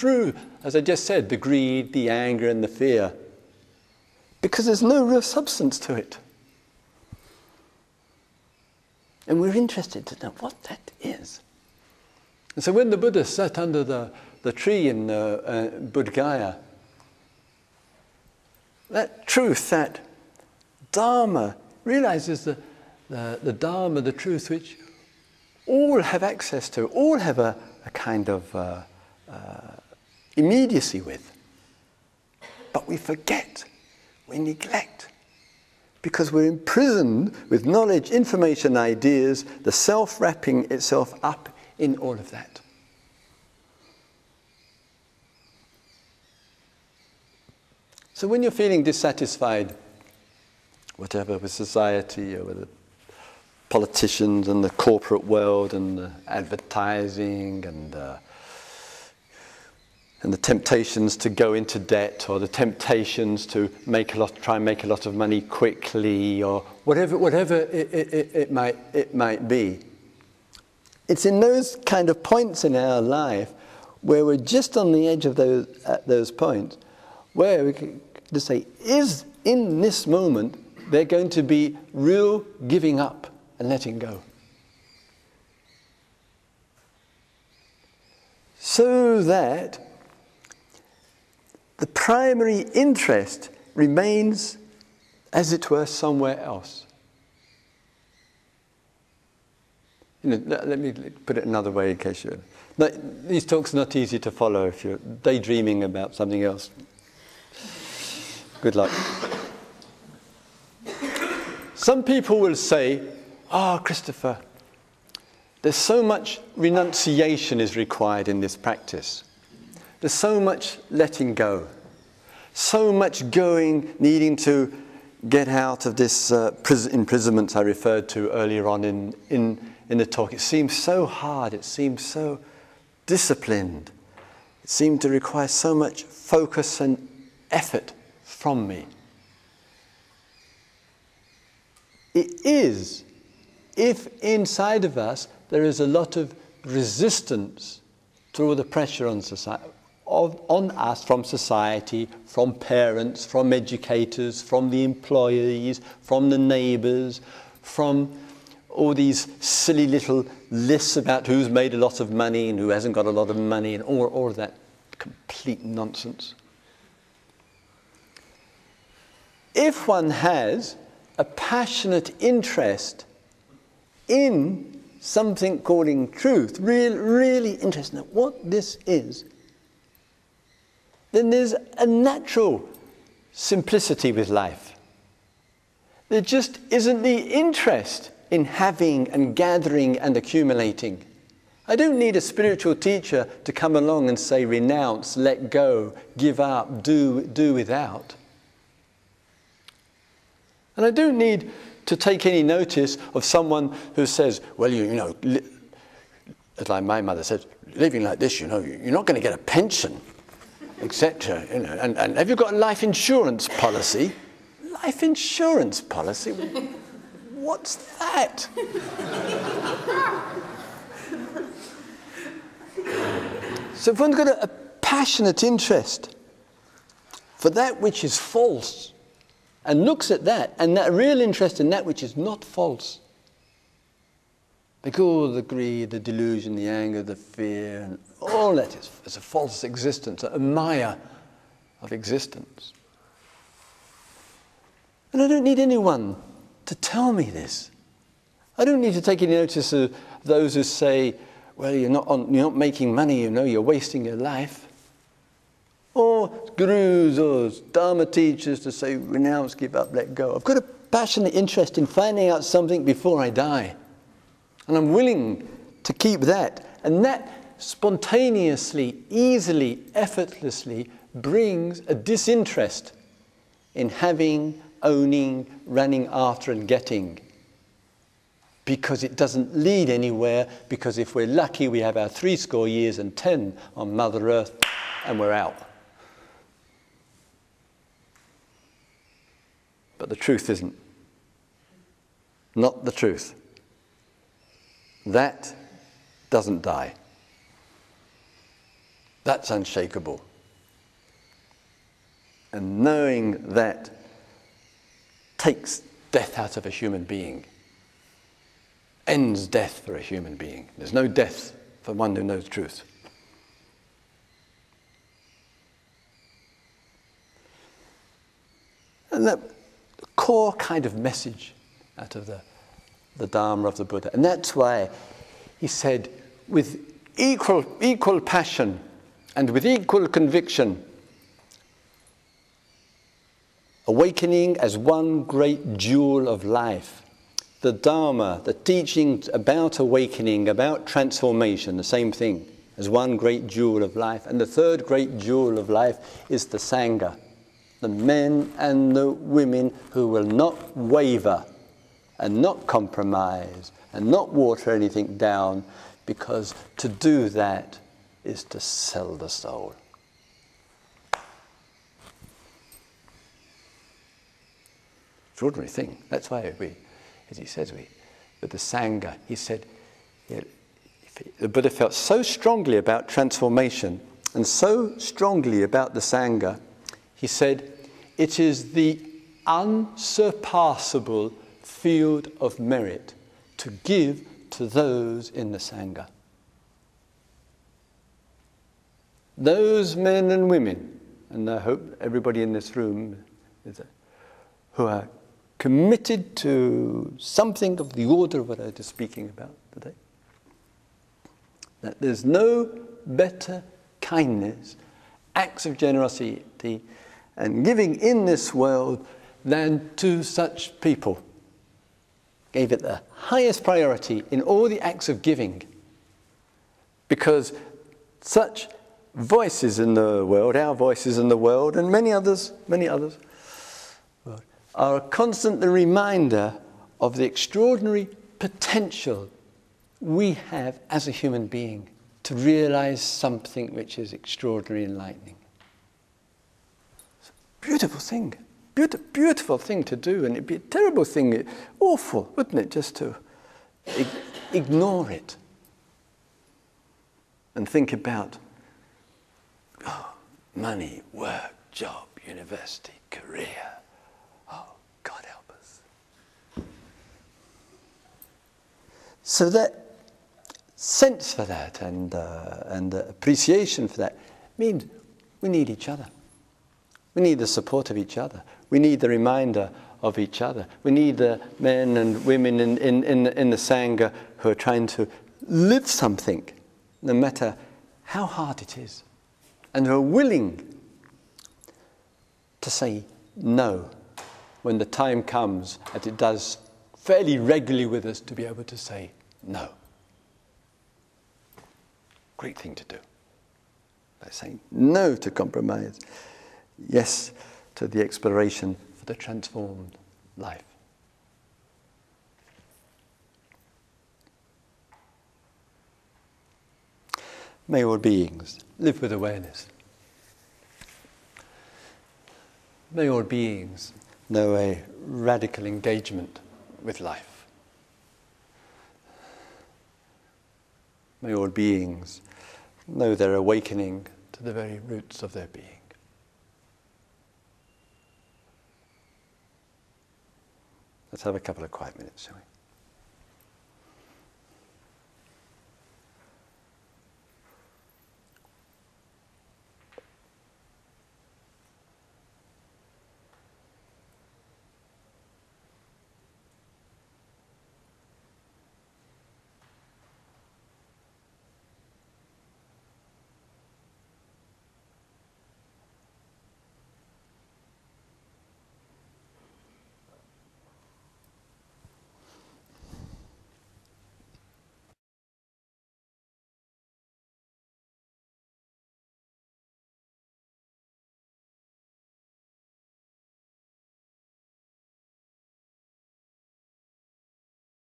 through, as I just said, the greed, the anger, and the fear. Because there's no real substance to it. And we're interested to know what that is. And so when the Buddha sat under the tree in Bodh Gaya, that truth, that Dharma, realizes the Dharma, the truth which all have access to, all have a kind of immediacy with. But we forget, we neglect, because we're imprisoned with knowledge, information, ideas, the self wrapping itself up in all of that. So when you're feeling dissatisfied, whatever, with society or with the politicians and the corporate world and the advertising and the temptations to go into debt, or the temptations to try and make a lot of money quickly, or whatever it might be. It's in those kind of points in our life where we're just on the edge of those points, where we can just say, is in this moment there going to be real giving up and letting go? So that the primary interest remains, as it were, somewhere else. Let me put it another way in case you're... These talks are not easy to follow if you're daydreaming about something else. Good luck. Some people will say, Christopher, there's so much renunciation is required in this practice. There's so much letting go. So much needing to get out of this imprisonment I referred to earlier on in the talk. It seems so hard. It seems so disciplined. It seemed to require so much focus and effort from me. It is, if inside of us there is a lot of resistance to all the pressure on society, on us from society, from parents, from educators, from the employees, from the neighbours, from all these silly little lists about who's made a lot of money and who hasn't got a lot of money, and all of that complete nonsense. If one has a passionate interest in something calling truth, really interested in what this is, then there's a natural simplicity with life. There just isn't the interest in having and gathering and accumulating. I don't need a spiritual teacher to come along and say renounce, let go, give up, do without. And I don't need to take any notice of someone who says, well, you know, like my mother said, living like this, you're not going to get a pension, etc. And have you got a life insurance policy? Life insurance policy? What's that? So if one's got a passionate interest for that which is false, and looks at that, and that real interest in that which is not false, because all the greed, the delusion, the anger, the fear, and all that is a false existence, a maya of existence. And I don't need anyone to tell me this. I don't need to take any notice of those who say, well, you're not making money, you're wasting your life. Or gurus or Dharma teachers to say, renounce, give up, let go. I've got a passionate interest in finding out something before I die. And I'm willing to keep that. And that spontaneously, easily, effortlessly brings a disinterest in having, owning, running after and getting. Because it doesn't lead anywhere, because if we're lucky we have our 70 years and 10 on Mother Earth and we're out. But the truth isn't. Not the truth. That doesn't die. That's unshakable. And knowing that takes death out of a human being, ends death for a human being. There's no death for one who knows truth. And that core kind of message out of the Dharma of the Buddha. And that's why he said, with equal passion and with equal conviction, awakening as one great jewel of life. The Dharma, the teachings about awakening, about transformation, the same thing, as one great jewel of life. And the third great jewel of life is the Sangha, the men and the women who will not waver and not compromise and not water anything down, because to do that is to sell the soul. Extraordinary thing. That's why we, as he says, with the Sangha, he said, the Buddha felt so strongly about transformation and so strongly about the Sangha, he said, it is the unsurpassable field of merit to give to those in the Sangha. Those men and women, and I hope everybody in this room who are committed to something of the order of what I was speaking about today, that there's no better kindness, acts of generosity and giving in this world than to such people. Gave it the highest priority in all the acts of giving, because such voices in the world, our voices in the world, and many others, are a constant reminder of the extraordinary potential we have as a human being to realize something which is extraordinary and enlightening. It's a beautiful thing, beautiful thing to do, and it'd be a terrible thing, awful, wouldn't it, just to ignore it and think about money, work, job, university, career. Oh, God help us. So that sense for that and appreciation for that means we need each other. We need the support of each other. We need the reminder of each other. We need the men and women in the Sangha who are trying to live something, no matter how hard it is, and who are willing to say no when the time comes, as it does fairly regularly with us, to be able to say no. Great thing to do. By saying no to compromise, yes to the exploration for the transformed life. May all beings live with awareness. May all beings know a radical engagement with life. May all beings know their awakening to the very roots of their being. Let's have a couple of quiet minutes, shall we?